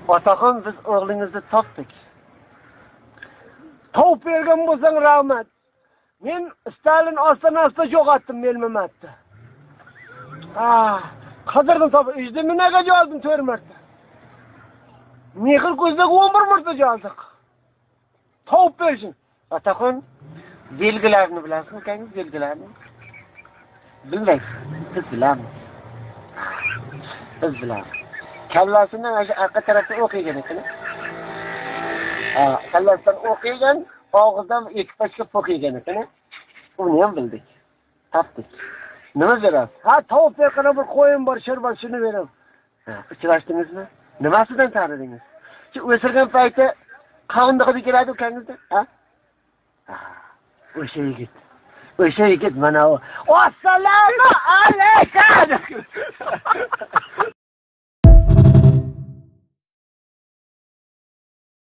Otaxon biz o'g'lingizni topdik. Tavib bergan bo'lsang rahmat. Men Stalin ostonasida yo'qotdim Melmamatda. Qadrdan topib, ijdiminaga joldim 4 marta. Mehr ko'zdaga 11 marta joldik. Tavib bersin. Otaxon belgilarini bilasizmi, kangiz belgilarini? Bilmaysiz, biz bilamiz. Biz bilamiz. Kallasidan o'sha orqa tarafda o'qigan ekan. Kallasidan o'qigan, og'izdan ekipajga po'qigan ekan. Uni ham bildik. Topdik. Nima berasiz? Tavib bergan bir qo'yim bor, sherbon shuni beraman. Uchrashdingizmi? Nimasidan tanidingiz? Shu o'sirgan payti qavundiqib keladi ukangizda, O'sha yigit mana u. Assalomu alaykum.